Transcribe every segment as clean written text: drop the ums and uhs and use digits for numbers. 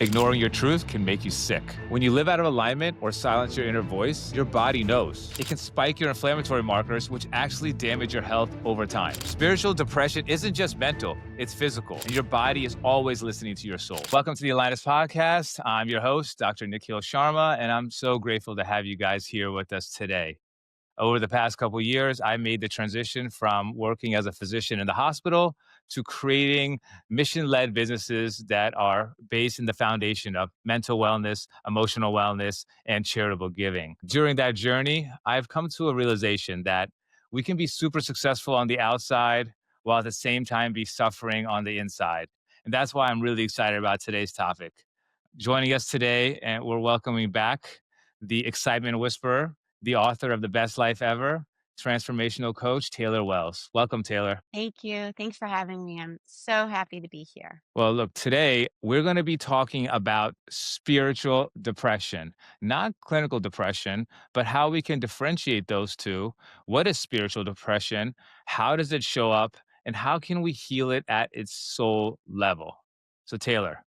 Ignoring your truth can make you sick. When you live out of alignment or silence your inner voice, your body knows. It can spike your inflammatory markers, which actually damage your health over time. Spiritual depression isn't just mental, it's physical, and your body is always listening to your soul. Welcome to the AlignUs Podcast. I'm your host, Dr. Nikhil Sharma, and I'm so grateful to have you guys here with us today. Over the past couple of years, I made the transition from working as a physician in the hospital to creating mission-led businesses that are based in the foundation of mental wellness, emotional wellness, and charitable giving. During that journey, I've come to a realization that we can be super successful on the outside while at the same time be suffering on the inside. And that's why I'm really excited about today's topic. Joining us today, and we're welcoming back the Excitement Whisperer, the author of The Best Life Ever, transformational coach, Taylor Wells. Welcome, Taylor. Thank you. Thanks for having me. I'm so happy to be here. Well, look, today we're going to be talking about spiritual depression, not clinical depression, but how we can differentiate those two. What is spiritual depression? How does it show up? And how can we heal it at its soul level? So, Taylor,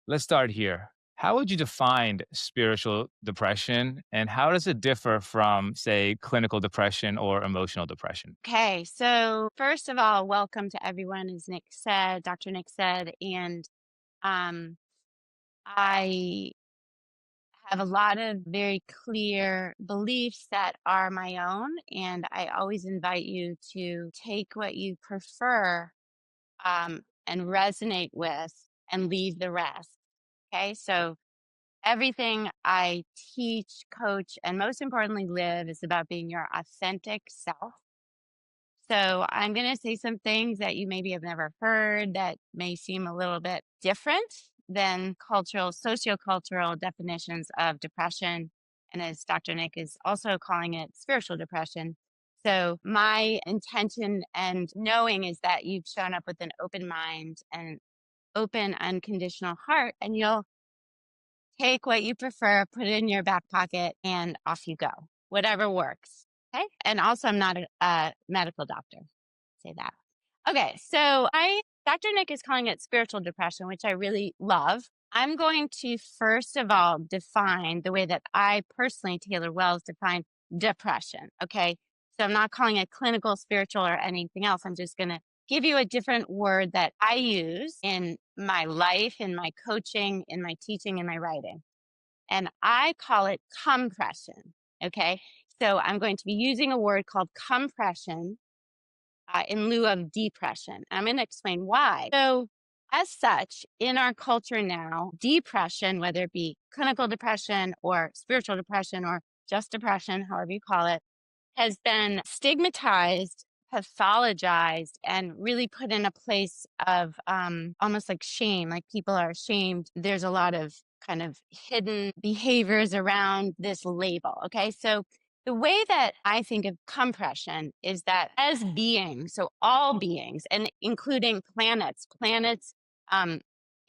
let's start here. How would you define spiritual depression, and how does it differ from, say, clinical depression or emotional depression? Okay, so first of all, welcome to everyone, as Nick said, Dr. Nick said, and um, I have a lot of very clear beliefs that are my own, and I always invite you to take what you prefer and resonate with and leave the rest. Okay, so everything I teach, coach, and most importantly, live is about being your authentic self. So I'm going to say some things that you maybe have never heard that may seem a little bit different than sociocultural definitions of depression. And as Dr. Nick is also calling it, spiritual depression. So my intention and knowing is that you've shown up with an open mind and open, unconditional heart, and you'll take what you prefer, put it in your back pocket, and off you go. Whatever works. Okay. And also, I'm not a medical doctor. Say that. Okay. So Dr. Nick is calling it spiritual depression, which I really love. I'm going to first of all define the way that I personally, Taylor Wells, define depression. Okay. So I'm not calling it clinical, spiritual, or anything else. I'm just going to give you a different word that I use in my life, in my coaching, in my teaching, in my writing. And I call it compression. Okay. So I'm going to be using a word called compression in lieu of depression. I'm going to explain why. So as such, in our culture now, depression, whether it be clinical depression or spiritual depression or just depression, however you call it, has been stigmatized, pathologized, and really put in a place of almost like shame, like people are ashamed. There's a lot of kind of hidden behaviors around this label. Okay. So the way that I think of compression is that as beings, so all beings, and including planets,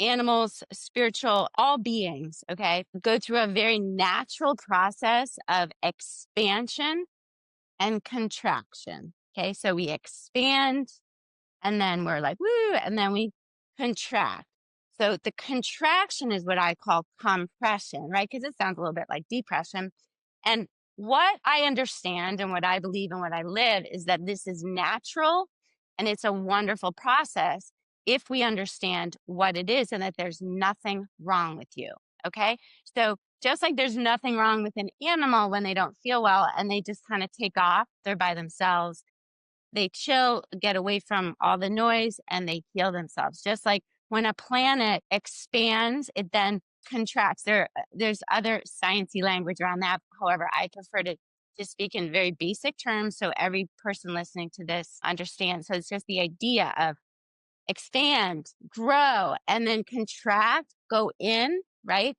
animals, spiritual, all beings, okay, go through a very natural process of expansion and contraction. Okay, so we expand and then we're like, woo, and then we contract. So the contraction is what I call compression, right? Because it sounds a little bit like depression. And what I understand and what I believe and what I live is that this is natural and it's a wonderful process if we understand what it is and that there's nothing wrong with you. Okay, so just like there's nothing wrong with an animal when they don't feel well and they just kind of take off, they're by themselves, they chill, get away from all the noise, and they heal themselves. Just like when a planet expands, it then contracts. There's other sciencey language around that. However, I prefer to speak in very basic terms so every person listening to this understands. So it's just the idea of expand, grow, and then contract, go in, right?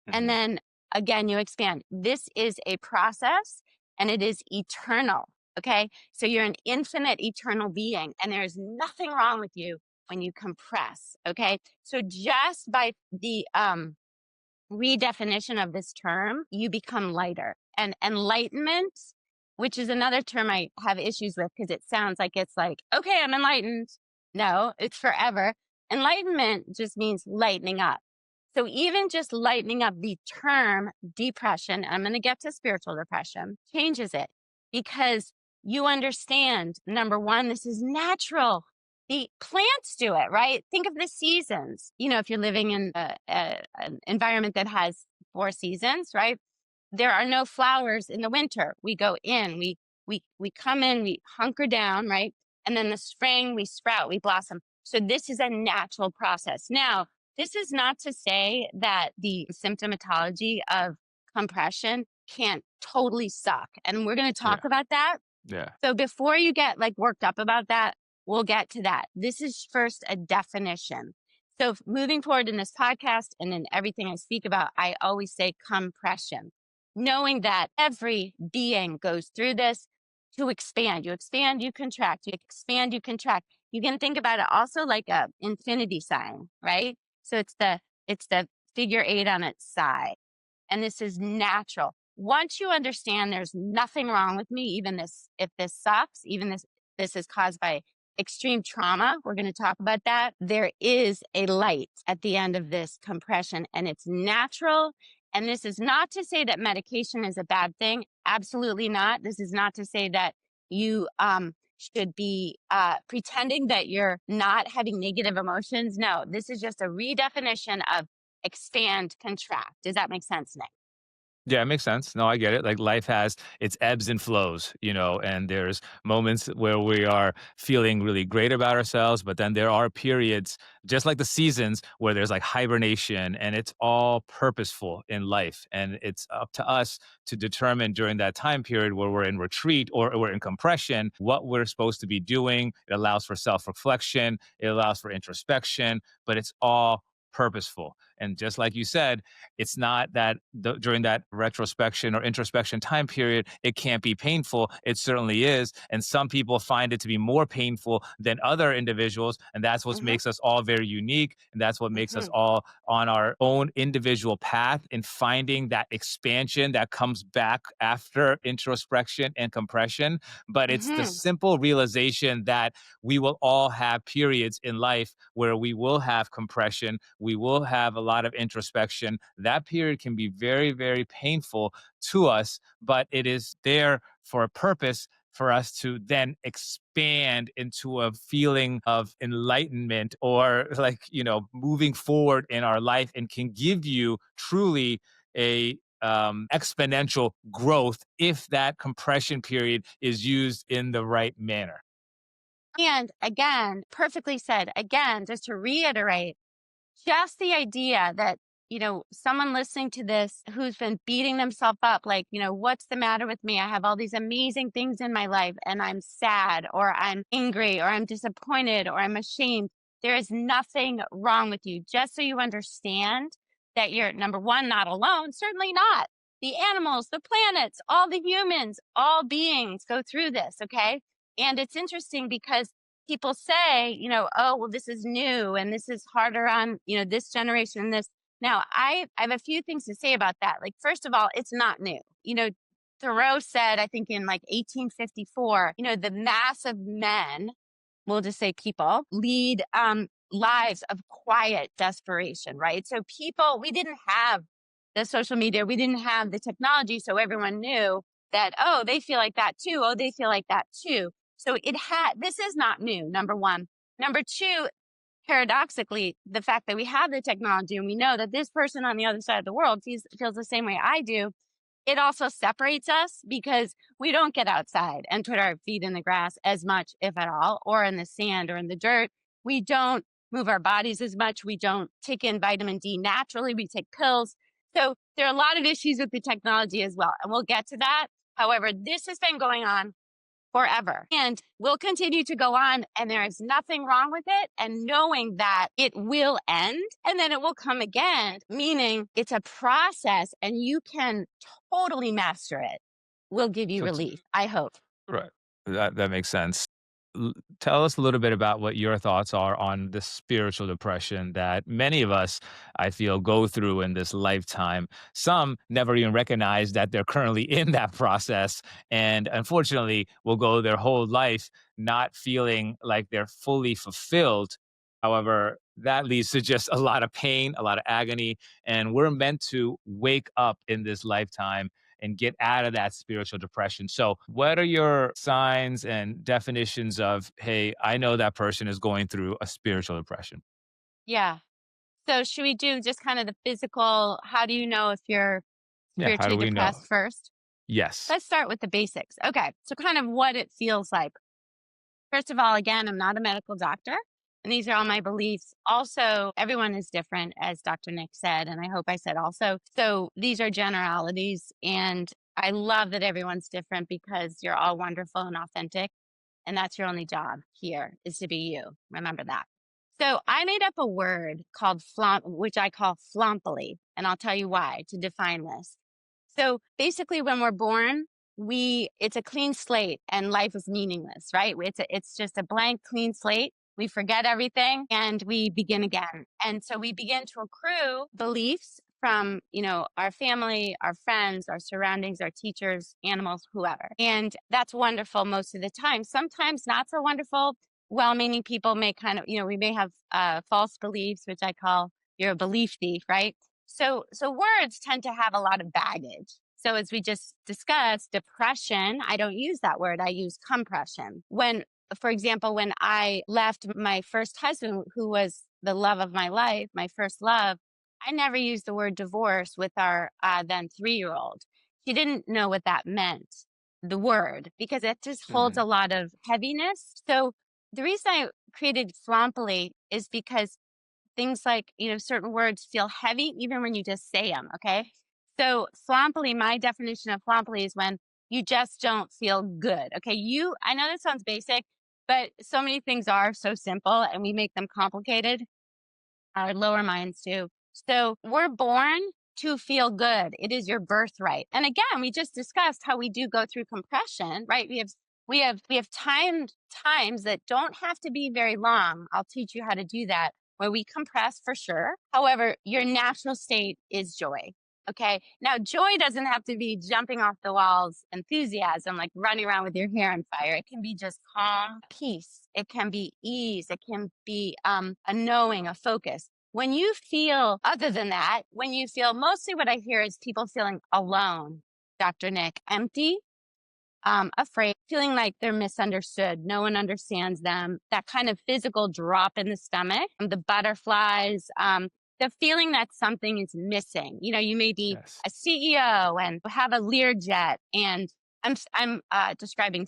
And then again, you expand. This is a process and it is eternal. Okay. So you're an infinite, eternal being, and there's nothing wrong with you when you compress. Okay. So just by the redefinition of this term, you become lighter. And enlightenment, which is another term I have issues with because it sounds like it's like, okay, I'm enlightened. No, it's forever. Enlightenment just means lightening up. So even just lightening up the term depression, I'm going to get to spiritual depression, changes it because you understand, number one, this is natural. The plants do it, right? Think of the seasons. If you're living in an environment that has 4 seasons, right? There are no flowers in the winter. We go in, we come in, we hunker down, right? And then the spring we sprout, we blossom. So this is a natural process. Now, this is not to say that the symptomatology of compression can't totally suck. And we're going to talk Yeah. about that. Yeah. So before you get worked up about that, we'll get to that. This is first a definition. So moving forward in this podcast and in everything I speak about, I always say compression, knowing that every being goes through this to expand. You expand, you contract, you expand, you contract. You can think about it also like a infinity sign, right? So it's the figure 8 on its side. And this is natural. Once you understand there's nothing wrong with me, even if this sucks, even this is caused by extreme trauma, we're going to talk about that. There is a light at the end of this compression and it's natural. And this is not to say that medication is a bad thing. Absolutely not. This is not to say that you should be pretending that you're not having negative emotions. No, this is just a redefinition of expand, contract. Does that make sense, Nick? Yeah, it makes sense. No, I get it. Like life has its ebbs and flows, and there's moments where we are feeling really great about ourselves, but then there are periods, just like the seasons, where there's like hibernation and it's all purposeful in life. And it's up to us to determine during that time period where we're in retreat or we're in compression, what we're supposed to be doing. It allows for self-reflection, it allows for introspection, but it's all purposeful. And just like you said, it's not that during that retrospection or introspection time period, it can't be painful. It certainly is. And some people find it to be more painful than other individuals. And that's what Mm-hmm. makes us all very unique. And that's what makes us Mm-hmm. all on our own individual path in finding that expansion that comes back after introspection and compression. But it's the Mm-hmm. simple realization that we will all have periods in life where we will have compression, we will have a lot of introspection. That period can be very, very painful to us, but it is there for a purpose for us to then expand into a feeling of enlightenment or moving forward in our life, and can give you truly a exponential growth if that compression period is used in the right manner. And again, perfectly said. Again, just to reiterate, just the idea that, someone listening to this who's been beating themselves up, like, what's the matter with me? I have all these amazing things in my life and I'm sad or I'm angry or I'm disappointed or I'm ashamed. There is nothing wrong with you. Just so you understand that you're, number one, not alone. Certainly not. The animals, the planets, all the humans, all beings go through this. Okay. And it's interesting because people say, oh, well, this is new and this is harder on, this generation and this. Now, I have a few things to say about that. Like, first of all, it's not new. Thoreau said, I think in like 1854, the mass of men, we'll just say people, lead lives of quiet desperation, right? So people, we didn't have the social media, we didn't have the technology, so everyone knew that, oh, they feel like that too. Oh, they feel like that too. So this is not new, number one. Number two, paradoxically, the fact that we have the technology and we know that this person on the other side of the world feels the same way I do, it also separates us because we don't get outside and put our feet in the grass as much, if at all, or in the sand or in the dirt. We don't move our bodies as much. We don't take in vitamin D naturally. We take pills. So there are a lot of issues with the technology as well. And we'll get to that. However, this has been going on forever and will continue to go on. And there is nothing wrong with it. And knowing that it will end and then it will come again, meaning it's a process and you can totally master it, will give you So relief, I hope. right. That makes sense. Tell us a little bit about what your thoughts are on the spiritual depression that many of us, I feel, go through in this lifetime. Some never even recognize that they're currently in that process, and unfortunately, will go their whole life not feeling like they're fully fulfilled. However, that leads to just a lot of pain, a lot of agony. And we're meant to wake up in this lifetime and get out of that spiritual depression. So, what are your signs and definitions of, hey, I know that person is going through a spiritual depression? Yeah. So should we do just kind of the physical? How do you know if you're Yeah. How do spiritually we know? depressed first? Yes. Let's start with the basics. Okay. So kind of what it feels like. First of all, again, I'm not a medical doctor, and these are all my beliefs. Also, everyone is different, as Dr. Nick said, and I hope I said also. So these are generalities, and I love that everyone's different because you're all wonderful and authentic, and that's your only job here is to be you. Remember that. So I made up a word called flomp, which I call flompily, and I'll tell you why to define this. So basically, when we're born, it's a clean slate and life is meaningless, right? It's just a blank, clean slate. We forget everything and we begin again. And so we begin to accrue beliefs from, our family, our friends, our surroundings, our teachers, animals, whoever. And that's wonderful most of the time. Sometimes not so wonderful. Well-meaning people may kind of, we may have false beliefs, which I call you're a belief thief, right? So words tend to have a lot of baggage. So as we just discussed, depression, I don't use that word. I use compression. For example, when I left my first husband, who was the love of my life, my first love, I never used the word divorce with our then 3-year-old. She didn't know what that meant, the word, because it just holds a Mhm. lot of heaviness. So the reason I created Flompily is because things like, certain words feel heavy even when you just say them. Okay. So flompily, my definition of flompily is when you just don't feel good. Okay. I know that sounds basic, but so many things are so simple and we make them complicated. Our lower minds do. So we're born to feel good. It is your birthright. And again, we just discussed how we do go through compression, right? We have times that don't have to be very long. I'll teach you how to do that where we compress for sure. However, your natural state is joy. Okay. Now, joy doesn't have to be jumping off the walls, enthusiasm, like running around with your hair on fire. It can be just calm, peace. It can be ease. It can be a knowing, a focus. When you feel, other than that, when you feel mostly what I hear is people feeling alone, Dr. Nick, empty, afraid, feeling like they're misunderstood. No one understands them. That kind of physical drop in the stomach, the butterflies, the feeling that something is missing. You may be Yes. a CEO and have a Learjet, and I'm describing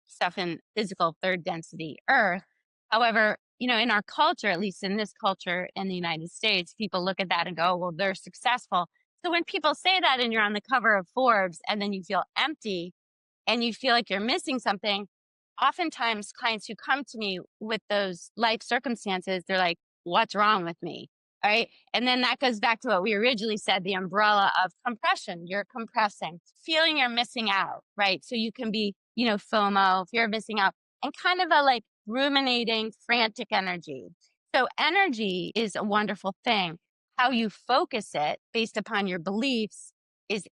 stuff in physical third density Earth. However, in our culture, at least in this culture in the United States, people look at that and go, "Well, they're successful." So when people say that, and you're on the cover of Forbes, and then you feel empty and you feel like you're missing something, oftentimes clients who come to me with those life circumstances, they're like, what's wrong with me? All right. And then that goes back to what we originally said, the umbrella of compression. You're compressing, feeling you're missing out, right? So you can be, FOMO, fear of missing out, and kind of a like ruminating, frantic energy. So energy is a wonderful thing. How you focus it based upon your beliefs is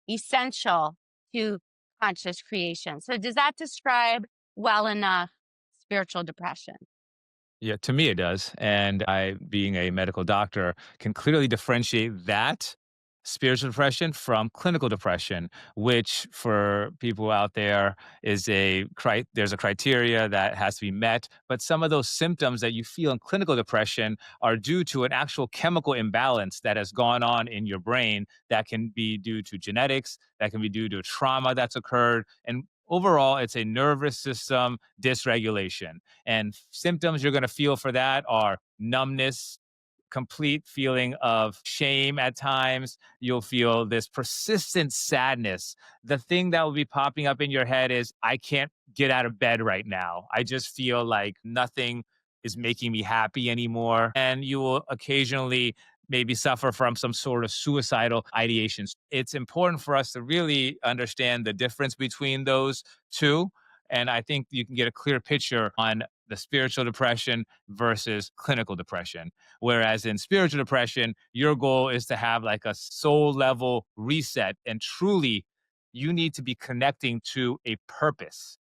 essential to conscious creation. So does that describe well enough spiritual depression? Yeah, to me it does. And I, being a medical doctor, can clearly differentiate that spiritual depression from clinical depression, which for people out there is there's a criteria that has to be met. But some of those symptoms that you feel in clinical depression are due to an actual chemical imbalance that has gone on in your brain that can be due to genetics, that can be due to trauma that's occurred. And overall, it's a nervous system dysregulation. And symptoms you're going to feel for that are numbness, complete feeling of shame at times. You'll feel this persistent sadness. The thing that will be popping up in your head is, I can't get out of bed right now. I just feel like nothing is making me happy anymore. And you will occasionally maybe suffer from some sort of suicidal ideations. It's important for us to really understand the difference between those two. And I think you can get a clear picture on the spiritual depression versus clinical depression. Whereas in spiritual depression, your goal is to have like a soul level reset. And truly, you need to be connecting to a purpose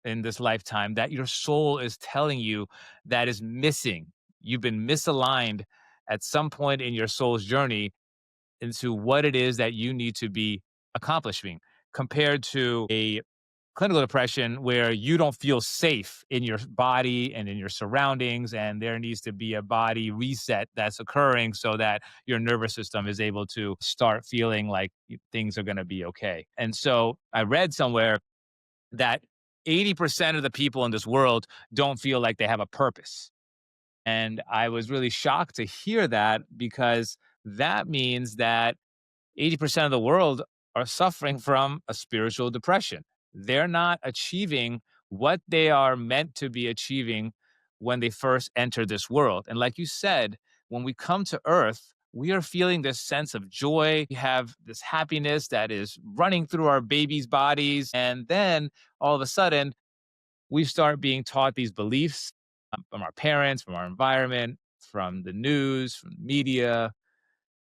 in this lifetime that your soul is telling you that is missing. You've been misaligned at some point in your soul's journey into what it is that you need to be accomplishing, compared to a clinical depression where you don't feel safe in your body and in your surroundings, and there needs to be a body reset that's occurring so that your nervous system is able to start feeling like things are going to be okay. And so I read somewhere that 80% of the people in this world don't feel like they have a purpose. And I was really shocked to hear that, because that means that 80% of the world are suffering from a spiritual depression. They're not achieving what they are meant to be achieving when they first enter this world. And like you said, when we come to Earth, we are feeling this sense of joy. We have this happiness that is running through our babies' bodies. And then all of a sudden, we start being taught these beliefs from our parents, from our environment, from the news, from media,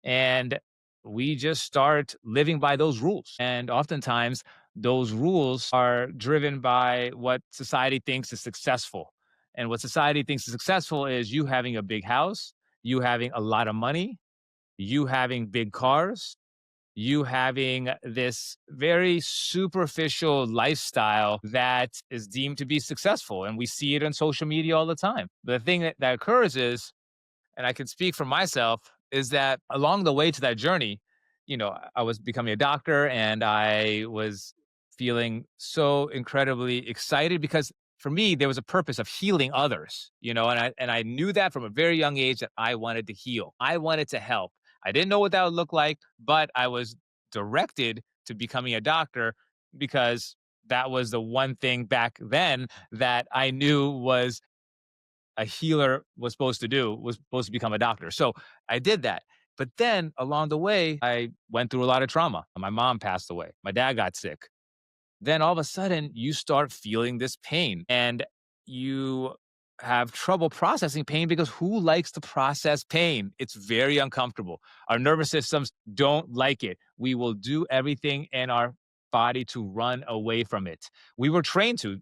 and we just start living by those rules. And oftentimes, those rules are driven by what society thinks is successful. And what society thinks is successful is you having a big house, you having a lot of money, you having big cars, you having this very superficial lifestyle that is deemed to be successful. And we see it on social media all the time. The thing that occurs is, and I can speak for myself, is that along the way to that journey, I was becoming a doctor, and I was feeling so incredibly excited because for me, there was a purpose of healing others, and I knew that from a very young age that I wanted to heal. I wanted to help. I didn't know what that would look like, but I was directed to becoming a doctor because that was the one thing back then that I knew was a healer was supposed to become a doctor. So I did that. But then along the way, I went through a lot of trauma. My mom passed away. My dad got sick. Then all of a sudden you start feeling this pain, and you have trouble processing pain because who likes to process pain? It's very uncomfortable. Our nervous systems don't like it. We will do everything in our body to run away from it. We were trained to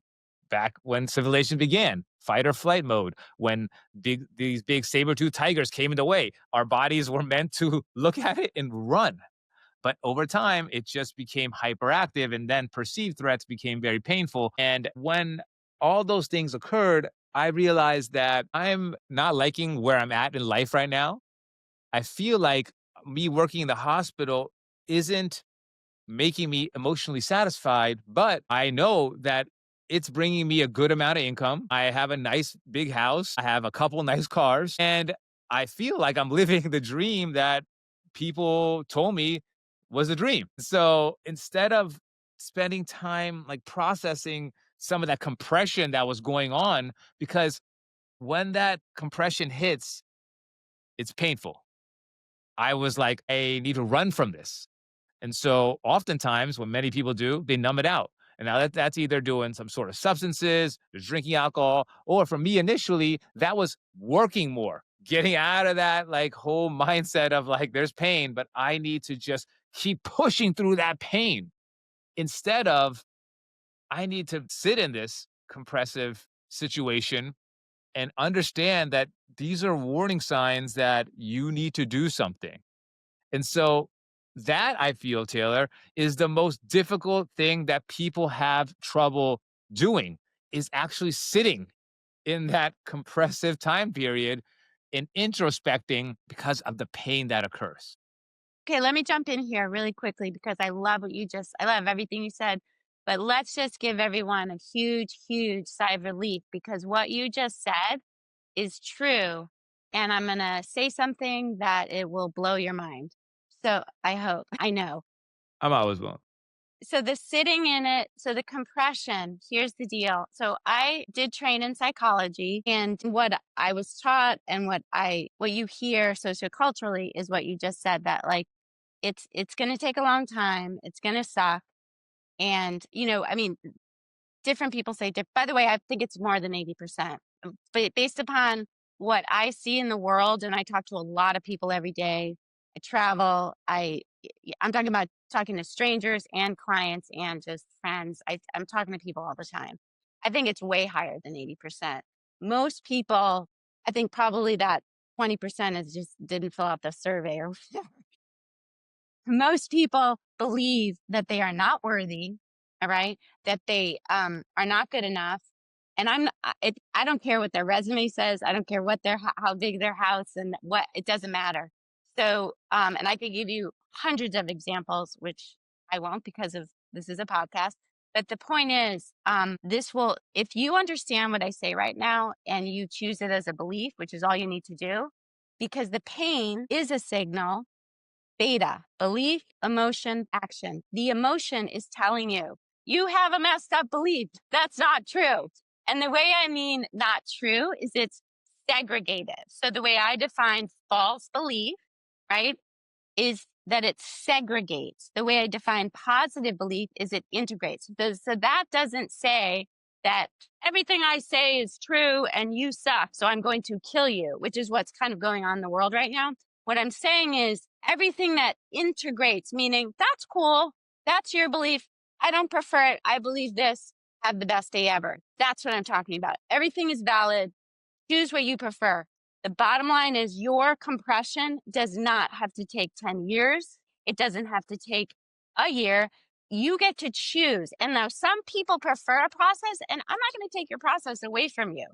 back when civilization began, fight or flight mode. When these big saber-toothed tigers came in the way, our bodies were meant to look at it and run. But over time, it just became hyperactive, and then perceived threats became very painful. And when all those things occurred, I realized that I'm not liking where I'm at in life right now. I feel like me working in the hospital isn't making me emotionally satisfied, but I know that it's bringing me a good amount of income. I have a nice big house. I have a couple nice cars, and I feel like I'm living the dream that people told me was a dream. So instead of spending time like processing some of that compression that was going on, because when that compression hits, it's painful. I was like, I need to run from this. And so oftentimes what many people do, they numb it out. And now that's either doing some sort of substances, drinking alcohol, or for me initially, that was working more, getting out of that like whole mindset of like, there's pain, but I need to just keep pushing through that pain instead of I need to sit in this compressive situation and understand that these are warning signs that you need to do something. And so that I feel, Taylor, is the most difficult thing that people have trouble doing, is actually sitting in that compressive time period and introspecting because of the pain that occurs. Okay, let me jump in here really quickly because I love everything you said. But let's just give everyone a huge, huge sigh of relief because what you just said is true. And I'm going to say something that it will blow your mind. So I hope, I know. I'm always willing. So the sitting in it, so the compression, here's the deal. So I did train in psychology, and what I was taught and what you hear socioculturally is what you just said, that like it's going to take a long time, it's going to suck. And I mean, different people say by the way, I think it's more than 80%. But based upon what I see in the world, and I talk to a lot of people every day, I travel, I'm talking about talking to strangers and clients and just friends. I'm talking to people all the time. I think it's way higher than 80%. Most people I think probably that 20% is just didn't fill out the survey or whatever. Most people believe that they are not worthy, all right, that they are not good enough. And I don't care what their resume says. I don't care what how big their house and what, it doesn't matter. So, and I could give you hundreds of examples, which I won't because of this is a podcast. But the point is, if you understand what I say right now and you choose it as a belief, which is all you need to do, because the pain is a signal. Beta, belief, emotion, action. The emotion is telling you, you have a messed up belief. That's not true. And the way I mean not true is it's segregated. So the way I define false belief, right, is that it segregates. The way I define positive belief is it integrates. So that doesn't say that everything I say is true and you suck, so I'm going to kill you, which is what's kind of going on in the world right now. What I'm saying is everything that integrates, meaning that's cool, that's your belief, I don't prefer it, I believe this, have the best day ever. That's what I'm talking about. Everything is valid. Choose what you prefer. The bottom line is your compression does not have to take 10 years. It doesn't have to take a year. You get to choose. And now some people prefer a process, and I'm not going to take your process away from you.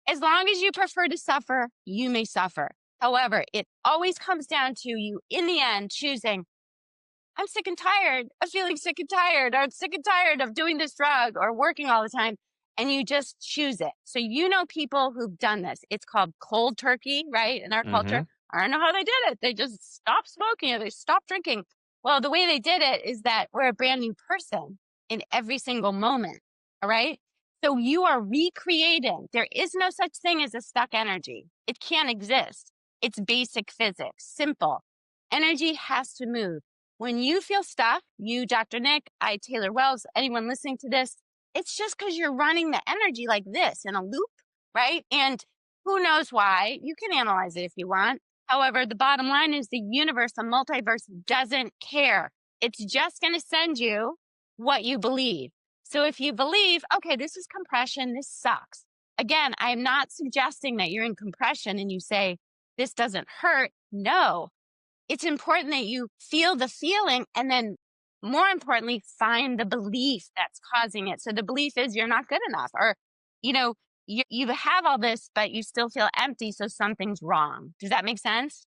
As long as you prefer to suffer, you may suffer. However, it always comes down to you in the end choosing, I'm sick and tired of feeling sick and tired. I'm sick and tired of doing this drug or working all the time. And you just choose it. So you know people who've done this. It's called cold turkey, right? In our culture. I don't know how they did it. They just stopped smoking or they stopped drinking. Well, the way they did it is that we're a brand new person in every single moment. All right. So you are recreating. There is no such thing as a stuck energy. It can't exist. It's basic physics, simple. Energy has to move. When you feel stuck, you, Dr. Nick, I, Taylor Wells, anyone listening to this, it's just because you're running the energy like this in a loop, right? And who knows why? You can analyze it if you want. However, the bottom line is the universe, the multiverse doesn't care. It's just going to send you what you believe. So if you believe, okay, this is compression, this sucks. Again, I am not suggesting that you're in compression and you say, this doesn't hurt. No, it's important that you feel the feeling and then more importantly, find the belief that's causing it. So the belief is you're not good enough, or, you have all this, but you still feel empty. So something's wrong. Does that make sense?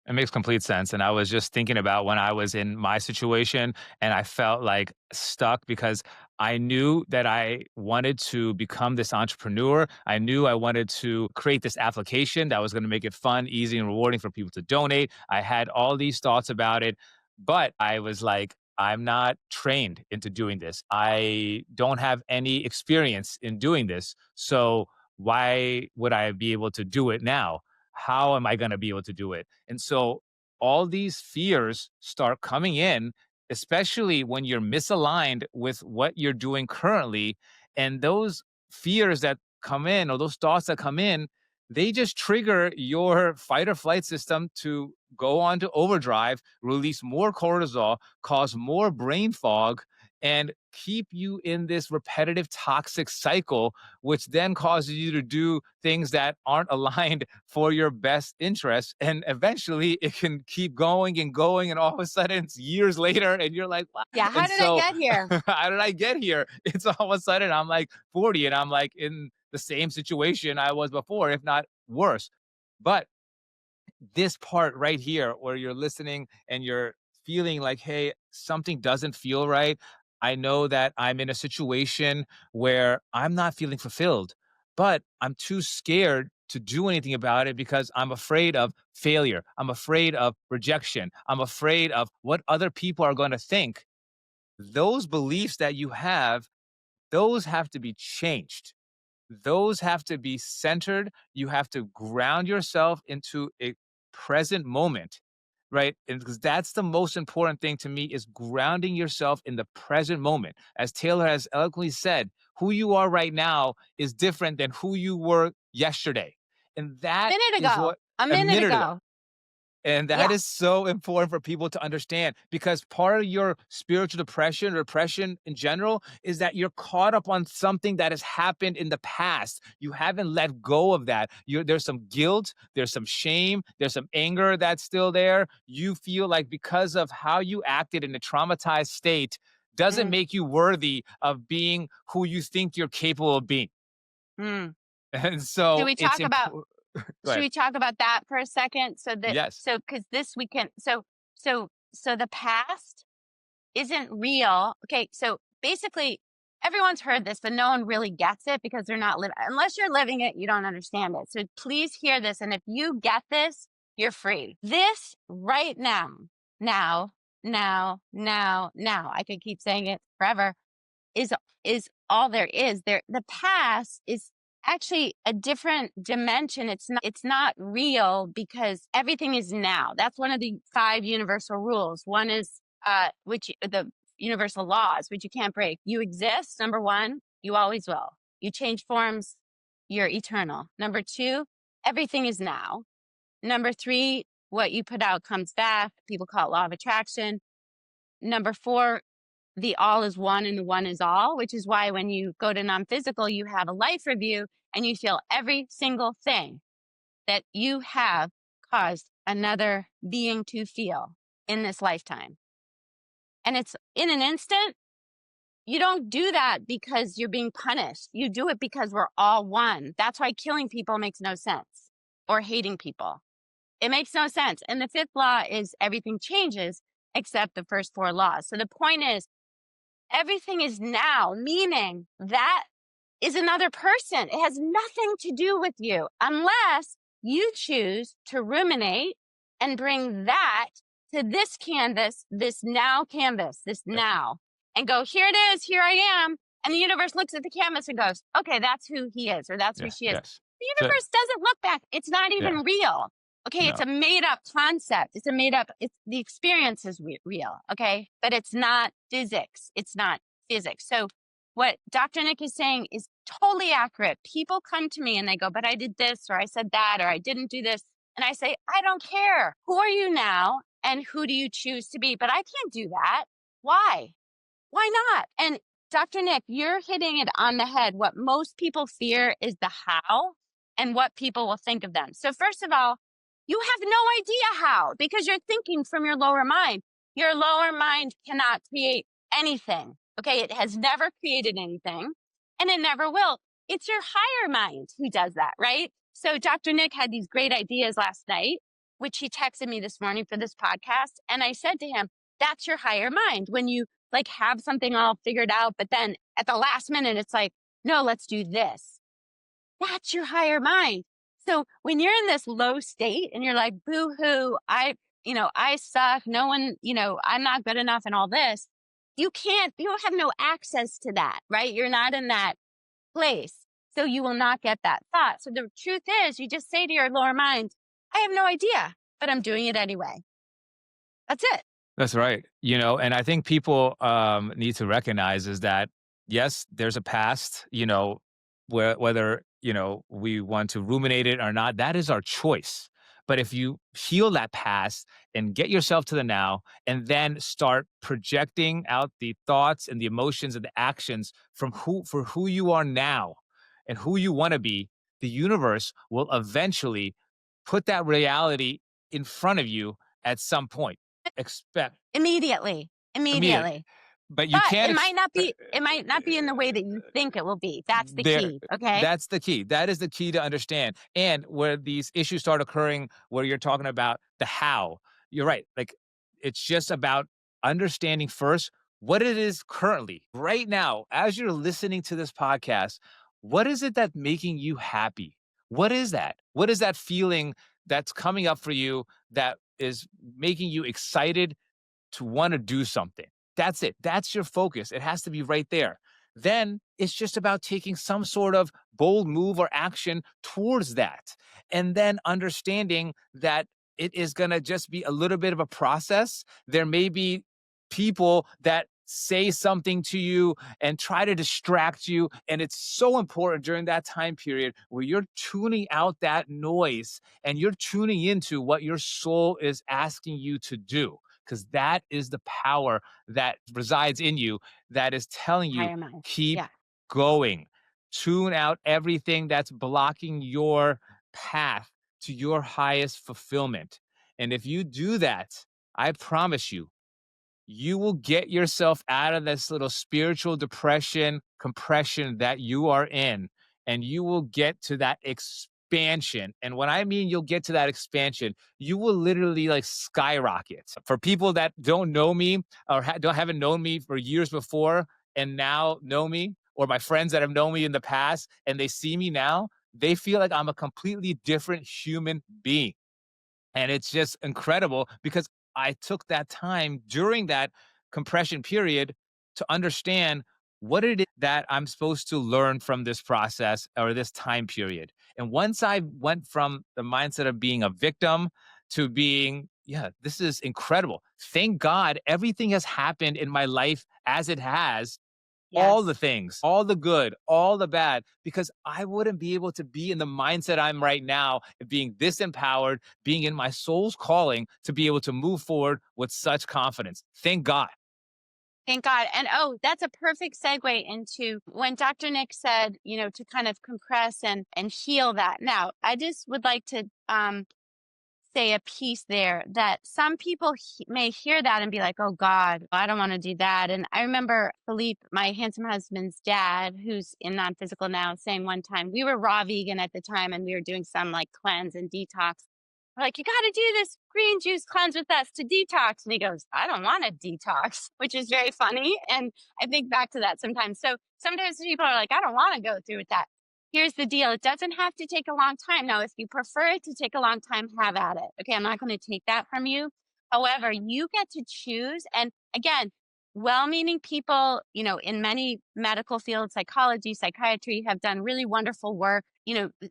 It makes complete sense. And I was just thinking about when I was in my situation and I felt like stuck because I knew that I wanted to become this entrepreneur. I knew I wanted to create this application that was going to make it fun, easy, and rewarding for people to donate. I had all these thoughts about it, but I was like, I'm not trained into doing this. I don't have any experience in doing this. So why would I be able to do it now? How am I going to be able to do it? And so all these fears start coming in, especially when you're misaligned with what you're doing currently. And those fears that come in, or those thoughts that come in, they just trigger your fight or flight system to go on to overdrive, release more cortisol, cause more brain fog, and keep you in this repetitive toxic cycle, which then causes you to do things that aren't aligned for your best interest. And eventually it can keep going and going. And all of a sudden it's years later and you're like, what? Yeah. How And did so, I get here? how did I get here? It's all of a sudden I'm like 40 and I'm like in the same situation I was before, if not worse. But this part right here where you're listening and you're feeling like, hey, something doesn't feel right. I know that I'm in a situation where I'm not feeling fulfilled, but I'm too scared to do anything about it because I'm afraid of failure. I'm afraid of rejection. I'm afraid of what other people are going to think. Those beliefs that you have, those have to be changed. Those have to be centered. You have to ground yourself into a present moment, right? And because that's the most important thing to me is grounding yourself in the present moment. As Taylor has eloquently said, who you are right now is different than who you were yesterday. And that A minute is ago. what A minute ago. And that is so important for people to understand, because part of your spiritual depression or depression in general is that you're caught up on something that has happened in the past. You haven't let go of that. There's some guilt, there's some shame, there's some anger that's still there. You feel like because of how you acted in a traumatized state doesn't make you worthy of being who you think you're capable of being. And so Should we talk about that for a second? So that yes. so because this weekend, so the past isn't real. Okay, so basically everyone's heard this, but no one really gets it because they're not living. Unless you're living it, you don't understand it. So please hear this, and if you get this, you're free. This right now, now, I could keep saying it forever, is all there is. The past is actually a different dimension. It's not real because everything is now. That's one of the 5 universal rules. One is the universal laws, which you can't break. You exist, number 1, you always will. You change forms, you're eternal. Number 2, everything is now. Number 3, what you put out comes back. People call it law of attraction. Number 4, the all is one and the one is all, which is why when you go to non-physical, you have a life review and you feel every single thing that you have caused another being to feel in this lifetime. And it's in an instant. You don't do that because you're being punished. You do it because we're all one. That's why killing people makes no sense, or hating people. It makes no sense. And the 5th law is everything changes except the first 4 laws. So the point is, everything is now, meaning that is another person. It has nothing to do with you unless you choose to ruminate and bring that to this canvas, this now, and go, here it is, here I am. And the universe looks at the canvas and goes, okay, that's who he is, or that's who she is. Yes. The universe doesn't look back. It's not even real. Okay, no. It's a made up concept. The experience is real, okay? But it's not physics. It's not physics. So what Dr. Nick is saying is totally accurate. People come to me and they go, but I did this, or I said that, or I didn't do this. And I say, I don't care. Who are you now? And who do you choose to be? But I can't do that. Why? Why not? And Dr. Nick, you're hitting it on the head. What most people fear is the how and what people will think of them. So first of all, you have no idea how, because you're thinking from your lower mind. Your lower mind cannot create anything. Okay, it has never created anything, and it never will. It's your higher mind who does that, right? So Dr. Nick had these great ideas last night, which he texted me this morning for this podcast. And I said to him, that's your higher mind. When you have something all figured out, but then at the last minute, it's like, no, let's do this. That's your higher mind. So when you're in this low state and you're like, boo hoo, I suck. No one, I'm not good enough and all this. You have no access to that, right? You're not in that place. So you will not get that thought. So the truth is, you just say to your lower mind, I have no idea, but I'm doing it anyway. That's it. That's right. And I think people need to recognize is that, yes, there's a past, whether, we want to ruminate it or not, that is our choice. But if you heal that past and get yourself to the now, and then start projecting out the thoughts and the emotions and the actions for who you are now and who you want to be, the universe will eventually put that reality in front of you at some point. Immediately. But you can't. It might not be in the way that you think it will be. That's the key. Okay. That's the key. That is the key to understand. And where these issues start occurring, where you're talking about the how, you're right. It's just about understanding first what it is currently, right now, as you're listening to this podcast. What is it that's making you happy? What is that? What is that feeling that's coming up for you that is making you excited to want to do something? That's it. That's your focus. It has to be right there. Then it's just about taking some sort of bold move or action towards that. And then understanding that it is going to just be a little bit of a process. There may be people that say something to you and try to distract you. And it's so important during that time period where you're tuning out that noise and you're tuning into what your soul is asking you to do, because that is the power that resides in you that is telling you, Higher mind. keep Yeah. going. Tune out everything that's blocking your path to your highest fulfillment. And if you do that, I promise you, you will get yourself out of this little spiritual depression, compression that you are in, and you will get to that expansion. And when I mean you'll get to that expansion, you will literally like skyrocket. For people that don't know me or haven't known me for years before and now know me, or my friends that have known me in the past and they see me now, they feel like I'm a completely different human being. And it's just incredible because I took that time during that compression period to understand what it is that I'm supposed to learn from this process or this time period. And once I went from the mindset of being a victim to being, yeah, this is incredible. Thank God everything has happened in my life as it has, all the Yes. things, all the good, all the bad, because I wouldn't be able to be in the mindset I'm right now, being this empowered, being in my soul's calling to be able to move forward with such confidence. Thank God. Thank God. And that's a perfect segue into when Dr. Nick said, to kind of compress and heal that. Now, I just would like to say a piece there that some people may hear that and be like, oh God, I don't want to do that. And I remember Philippe, my handsome husband's dad, who's in non-physical now, saying one time, we were raw vegan at the time and we were doing some like cleanse and detox. We're like, you got to do this green juice cleanse with us to detox. And he goes, I don't want to detox, which is very funny. And I think back to that sometimes. So sometimes people are like, I don't want to go through with that. Here's the deal. It doesn't have to take a long time. Now, if you prefer it to take a long time, have at it. Okay, I'm not going to take that from you. However, you get to choose. And again, well-meaning people, in many medical fields, psychology, psychiatry, have done really wonderful work.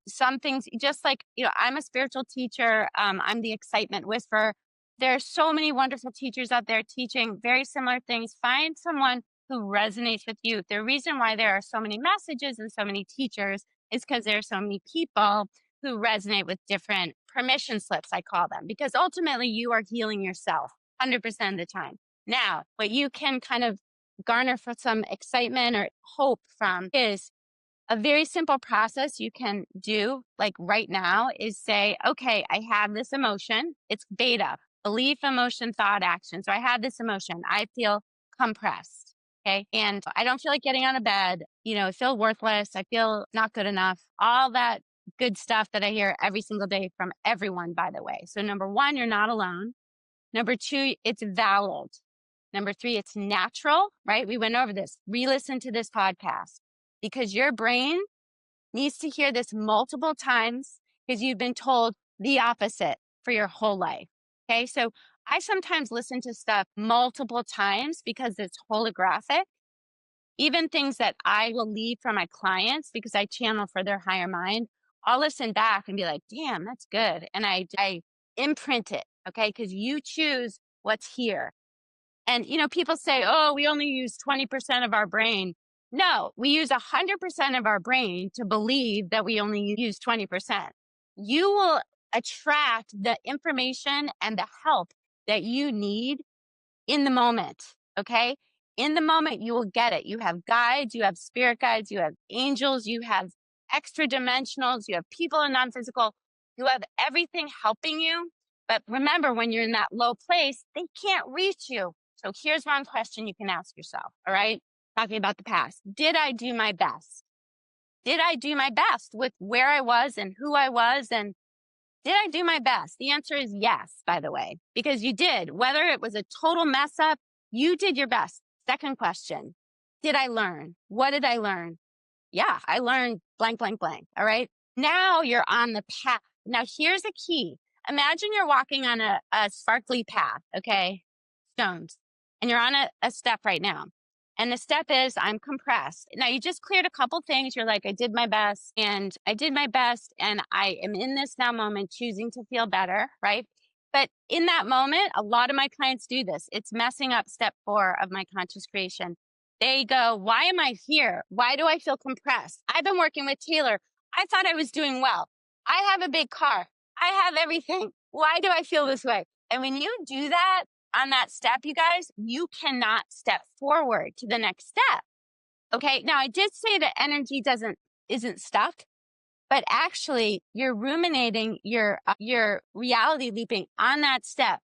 Some things, just like, I'm a spiritual teacher. I'm the excitement whisperer. There are so many wonderful teachers out there teaching very similar things. Find someone who resonates with you. The reason why there are so many messages and so many teachers is because there are so many people who resonate with different permission slips, I call them, because ultimately you are healing yourself 100% of the time. Now, what you can kind of garner for some excitement or hope from is a very simple process you can do like right now is say, okay, I have this emotion. It's beta, belief, emotion, thought, action. So I have this emotion. I feel compressed. Okay. And I don't feel like getting out of bed. I feel worthless. I feel not good enough. All that good stuff that I hear every single day from everyone, by the way. So number one, you're not alone. Number two, it's valid. Number three, it's natural, right? We went over this. Re-listen to this podcast because your brain needs to hear this multiple times because you've been told the opposite for your whole life. Okay. So I sometimes listen to stuff multiple times because it's holographic. Even things that I will leave for my clients because I channel for their higher mind, I'll listen back and be like, damn, that's good. And I imprint it. Okay. Because you choose what's here. And, people say, oh, we only use 20% of our brain. No, we use 100% of our brain to believe that we only use 20%. You will attract the information and the help that you need in the moment. Okay. In the moment, you will get it. You have guides, you have spirit guides, you have angels, you have extra dimensionals, you have people in non-physical, you have everything helping you. But remember, when you're in that low place, they can't reach you. So here's one question you can ask yourself. All right. Talking about the past. Did I do my best? Did I do my best with where I was and who I was? And did I do my best? The answer is yes, by the way, because you did. Whether it was a total mess up, you did your best. Second question. Did I learn? What did I learn? Yeah, I learned blank, blank, blank. All right. Now you're on the path. Now here's a key. Imagine you're walking on a sparkly path. Okay. Stones. And you're on a step right now. And the step is I'm compressed. Now you just cleared a couple things. You're like, I did my best and I am in this now moment choosing to feel better, right? But in that moment, a lot of my clients do this. It's messing up step 4 of my conscious creation. They go, why am I here? Why do I feel compressed? I've been working with Taylor. I thought I was doing well. I have a big car. I have everything. Why do I feel this way? And when you do that on that step, you guys, you cannot step forward to the next step. Okay. Now I did say that energy isn't stuck, but actually you're ruminating, you're reality leaping on that step.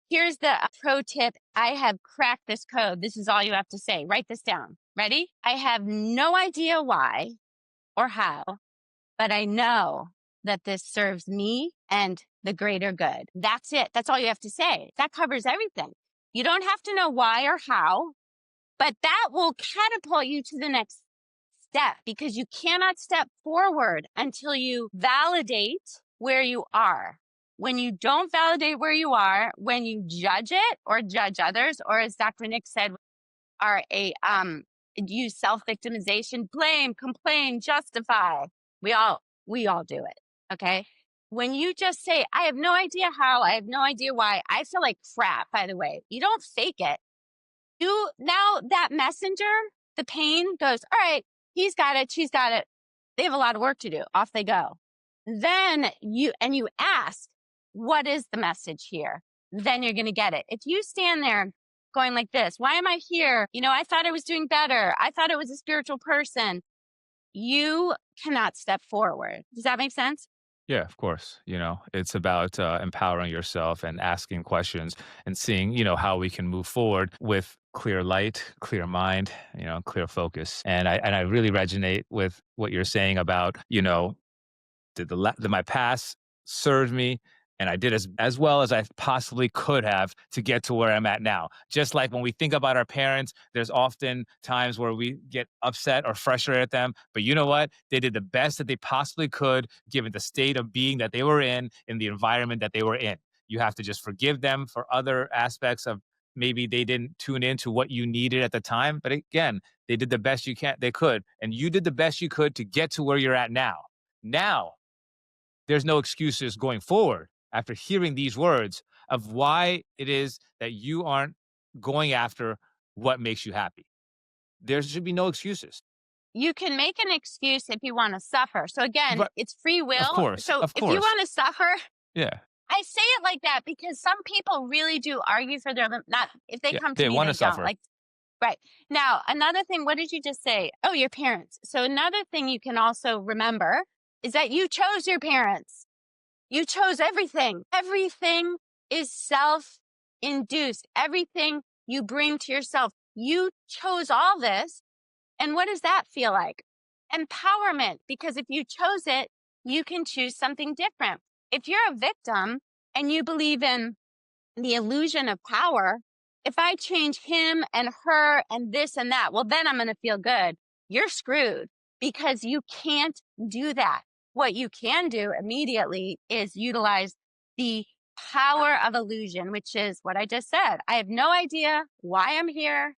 Here's the pro tip. I have cracked this code. This is all you have to say. Write this down. Ready? I have no idea why or how, but I know that this serves me and the greater good. That's it. That's all you have to say. That covers everything. You don't have to know why or how, but that will catapult you to the next step, because you cannot step forward until you validate where you are. When you don't validate where you are, when you judge it or judge others, or as Dr. Nick said, use self-victimization, blame, complain, justify. We all do it. Okay. When you just say, I have no idea how, I have no idea why, I feel like crap, by the way, you don't fake it. Now that messenger, the pain goes, all right, he's got it, she's got it. They have a lot of work to do. Off they go. Then you ask, what is the message here? Then you're going to get it. If you stand there going like this, why am I here? I thought I was doing better. I thought I was a spiritual person. You cannot step forward. Does that make sense? Yeah, of course. It's about empowering yourself and asking questions and seeing, how we can move forward with clear light, clear mind, clear focus. And I really resonate with what you're saying about, did my past serve me? And I did as well as I possibly could have to get to where I'm at now. Just like when we think about our parents, there's often times where we get upset or frustrated at them. But you know what? They did the best that they possibly could, given the state of being that they were in the environment that they were in. You have to just forgive them for other aspects of maybe they didn't tune into what you needed at the time. But again, they did the best they could. And you did the best you could to get to where you're at now. Now, there's no excuses going forward after hearing these words of why it is that you aren't going after what makes you happy. There should be no excuses. You can make an excuse if you want to suffer. So again, it's free will. Of course. So if you want to suffer, yeah. I say it like that because some people really do argue for their not if they come to they me, want they to suffer. don't. Right. Now, another thing, what did you just say? Oh, your parents. So another thing you can also remember is that you chose your parents. You chose everything. Everything is self-induced. Everything you bring to yourself. You chose all this. And what does that feel like? Empowerment. Because if you chose it, you can choose something different. If you're a victim and you believe in the illusion of power, if I change him and her and this and that, well, then I'm going to feel good. You're screwed because you can't do that. What you can do immediately is utilize the power of illusion, which is what I just said. I have no idea why I'm here,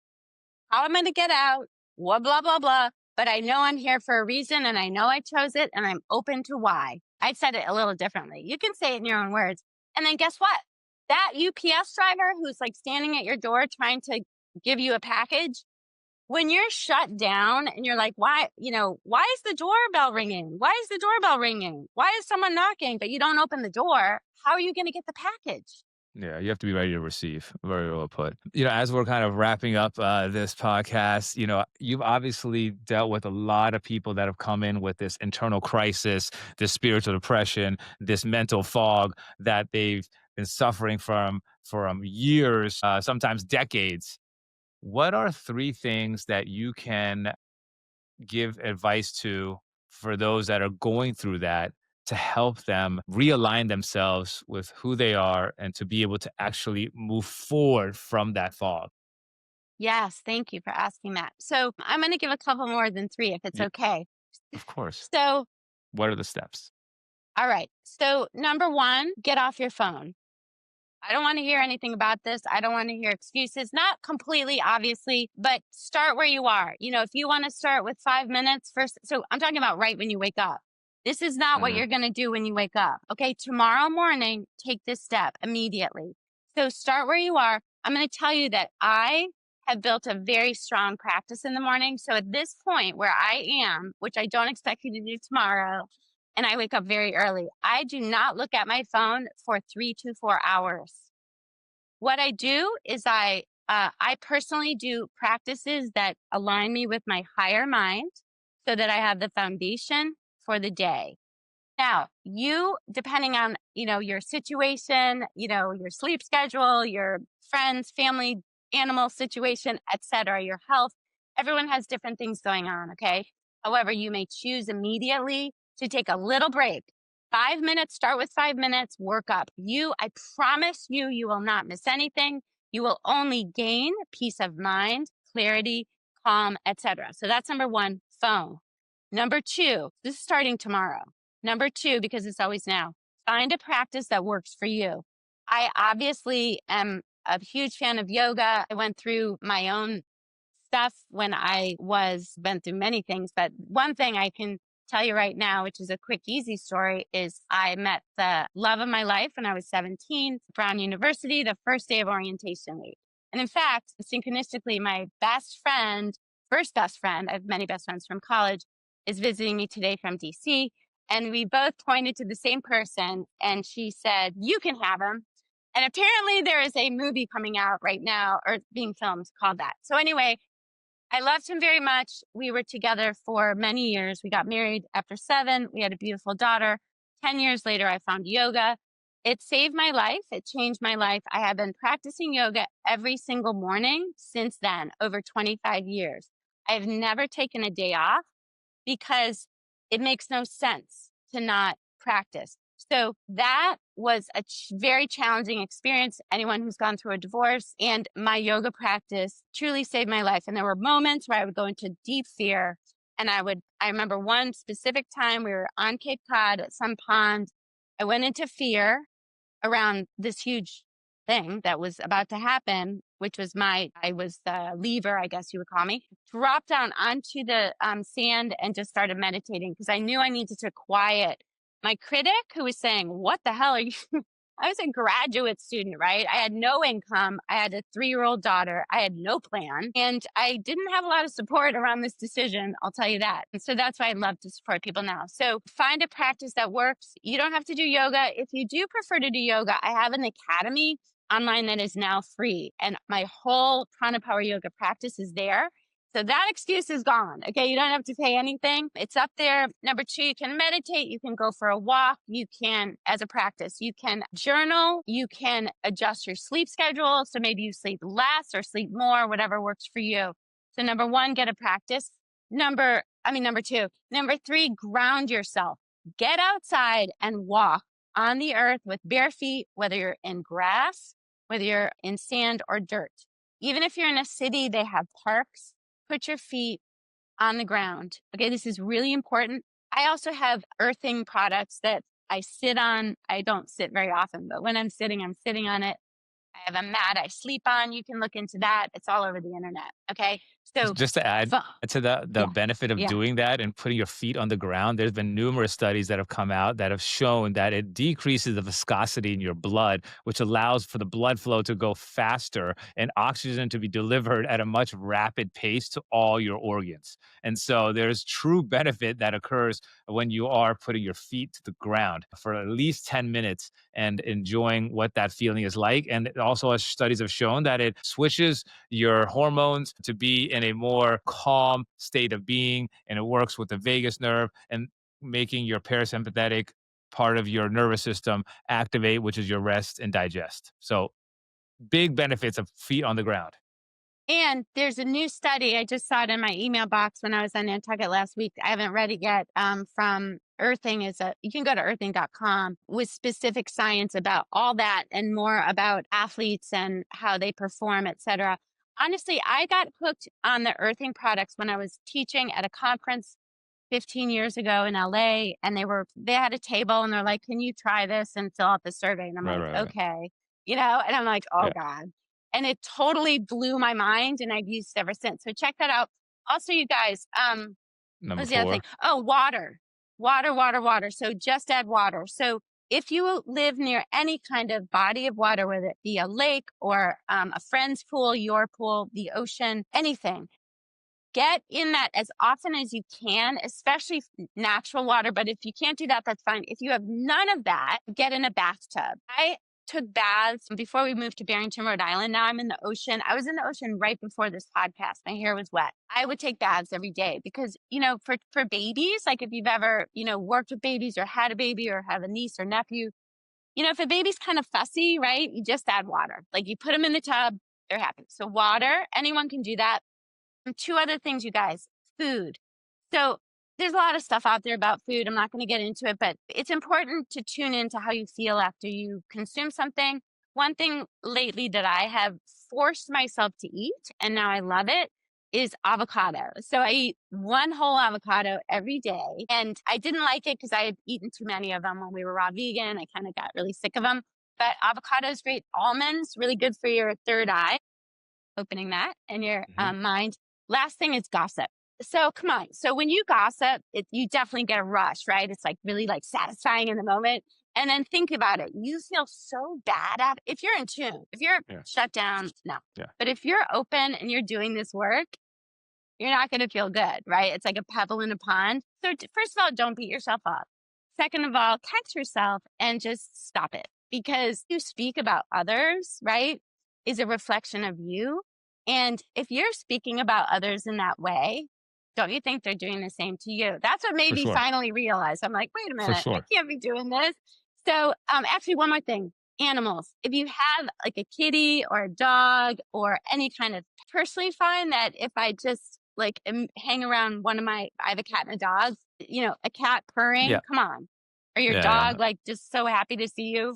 how I'm going to get out, blah, blah, blah, blah. But I know I'm here for a reason and I know I chose it and I'm open to why. I said it a little differently. You can say it in your own words. And then guess what? That UPS driver who's like standing at your door trying to give you a package, when you're shut down and you're like, why is the doorbell ringing? Why is the doorbell ringing? Why is someone knocking? But you don't open the door. How are you going to get the package? Yeah, you have to be ready to receive. Very well put. As we're kind of wrapping up this podcast, you've obviously dealt with a lot of people that have come in with this internal crisis, this spiritual depression, this mental fog that they've been suffering from years, sometimes decades. What are 3 things that you can give advice to for those that are going through that to help them realign themselves with who they are and to be able to actually move forward from that fog? Yes, thank you for asking that. So I'm going to give a couple more than 3 if it's okay. Of course. So what are the steps? All right. So number 1, get off your phone. I don't want to hear anything about this. I don't want to hear excuses. Not completely, obviously, but start where you are. If you want to start with 5 minutes first. So I'm talking about right when you wake up. This is not what Mhm. you're going to do when you wake up. Okay. Tomorrow morning, take this step immediately. So start where you are. I'm going to tell you that I have built a very strong practice in the morning. So at this point where I am, which I don't expect you to do tomorrow, and I wake up very early, I do not look at my phone for 3 to 4 hours. What I do is I personally do practices that align me with my higher mind so that I have the foundation for the day. Now, you, depending on, your situation, your sleep schedule, your friends, family, animal situation, etc., your health, everyone has different things going on, okay? However, you may choose immediately to take a little break. 5 minutes, start with 5 minutes, work up. I promise you, you will not miss anything. You will only gain peace of mind, clarity, calm, etc. So that's number one, phone. Number two, this is starting tomorrow. Number two, because it's always now, find a practice that works for you. I obviously am a huge fan of yoga. I went through my own stuff when been through many things, but one thing I can tell you right now, which is a quick, easy story, is I met the love of my life when I was 17, Brown University, the first day of orientation week. And in fact, synchronistically, my best friend, first best friend, I have many best friends from college, is visiting me today from DC. And we both pointed to the same person and she said, "You can have him." And apparently there is a movie coming out right now or being filmed called that. So anyway, I loved him very much. We were together for many years. We got married after 7. We had a beautiful daughter. 10 years later, I found yoga. It saved my life. It changed my life. I have been practicing yoga every single morning since then, over 25 years. I've never taken a day off because it makes no sense to not practice. So that was a very challenging experience. Anyone who's gone through a divorce, and my yoga practice truly saved my life. And there were moments where I would go into deep fear. And I remember one specific time we were on Cape Cod at some pond. I went into fear around this huge thing that was about to happen, which was I was the lever, I guess you would call me, dropped down onto the sand and just started meditating because I knew I needed to quiet my critic who was saying, "What the hell are you?" I was a graduate student, right? I had no income. I had a 3-year-old daughter. I had no plan. And I didn't have a lot of support around this decision. I'll tell you that. And so that's why I love to support people now. So find a practice that works. You don't have to do yoga. If you do prefer to do yoga, I have an academy online that is now free. And my whole Prana Power Yoga practice is there. So that excuse is gone. Okay. You don't have to pay anything. It's up there. Number 2, you can meditate. You can go for a walk. You can, as a practice, you can journal. You can adjust your sleep schedule. So maybe you sleep less or sleep more, whatever works for you. So number 1, get a practice. Number 2. Number 3, ground yourself. Get outside and walk on the earth with bare feet, whether you're in grass, whether you're in sand or dirt. Even if you're in a city, they have parks. Put your feet on the ground. Okay, this is really important. I also have earthing products that I sit on. I don't sit very often, but when I'm sitting on it. I have a mat I sleep on. You can look into that. It's all over the internet. Okay. So, Just to add fu- to the yeah, benefit of yeah. doing that and putting your feet on the ground, there's been numerous studies that have come out that have shown that it decreases the viscosity in your blood, which allows for the blood flow to go faster and oxygen to be delivered at a much rapid pace to all your organs. And so there's true benefit that occurs when you are putting your feet to the ground for at least 10 minutes and enjoying what that feeling is like. And it also, as studies have shown, that it switches your hormones to be in a more calm state of being, and it works with the vagus nerve and making your parasympathetic part of your nervous system activate, which is your rest and digest. So big benefits of feet on the ground. And there's a new study. I just saw it in my email box when I was on Nantucket last week. I haven't read it yet. From Earthing you can go to earthing.com with specific science about all that and more about athletes and how they perform, etc. Honestly, I got hooked on the earthing products when I was teaching at a conference 15 years ago in LA, and they had a table and they're like, "Can you try this and fill out the survey?" And I'm Right, like, right, right. "Okay." And I'm like, "Oh Yeah. God." And it totally blew my mind and I've used it ever since. So check that out. Also, you guys, what Number was the other thing? 4. Oh, water. water, water, water. So just add water. So if you live near any kind of body of water, whether it be a lake or a friend's pool, your pool, the ocean, anything, get in that as often as you can, especially natural water. But if you can't do that, that's fine. If you have none of that, get in a bathtub. I took baths before we moved to Barrington, Rhode Island. Now I'm in the ocean. I was in the ocean right before this podcast. My hair was wet. I would take baths every day because, for babies, like if you've ever, worked with babies or had a baby or have a niece or nephew, if a baby's kind of fussy, right? You just add water. Like you put them in the tub, they're happy. So water, anyone can do that. And two other things, you guys, food. So there's a lot of stuff out there about food. I'm not going to get into it, but it's important to tune into how you feel after you consume something. One thing lately that I have forced myself to eat, and now I love it, is avocado. So I eat one whole avocado every day. And I didn't like it because I had eaten too many of them when we were raw vegan. I kind of got really sick of them. But avocado is great. Almonds, really good for your third eye, opening that and your mind. Last thing is gossip. So come on. So when you gossip, you definitely get a rush, right? It's like really like satisfying in the moment. And then think about it. You feel so bad if you're in tune. If you're shut down, no. Yeah. But if you're open and you're doing this work, you're not going to feel good, right? It's like a pebble in a pond. So first of all, don't beat yourself up. Second of all, catch yourself and just stop it, because you speak about others, right, is a reflection of you. And if you're speaking about others in that way, don't you think they're doing the same to you? That's what made For me sure. finally realize. I'm like, wait a For minute, I sure. can't be doing this. So actually, one more thing. Animals. If you have like a kitty or a dog or any kind of, personally find that if I just hang around I have a cat and a dog, a cat purring, Yeah. come on. Or your Yeah, dog just so happy to see you.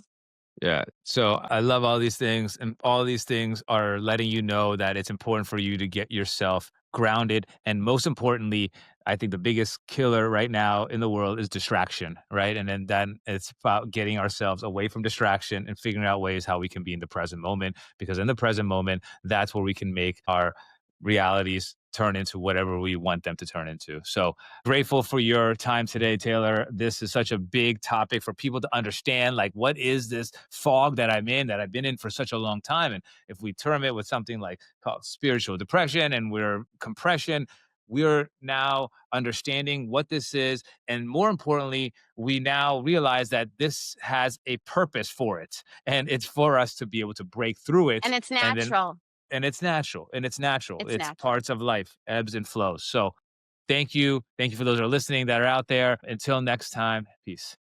Yeah. So I love all these things, and all these things are letting you know that it's important for you to get yourself grounded. And most importantly, I think the biggest killer right now in the world is distraction, right? And then it's about getting ourselves away from distraction and figuring out ways how we can be in the present moment, because in the present moment, that's where we can make our realities turn into whatever we want them to turn into. So grateful for your time today, Taylor. This is such a big topic for people to understand. Like, what is this fog that I'm in, that I've been in for such a long time? And if we term it with something like called spiritual depression and we're compression, we're now understanding what this is. And more importantly, we now realize that this has a purpose for it. And it's for us to be able to break through it. And it's And then natural. and it's natural. It's It's natural. parts of life, ebbs and flows. So thank you. Thank you for those who are listening that are out there. Until next time, peace.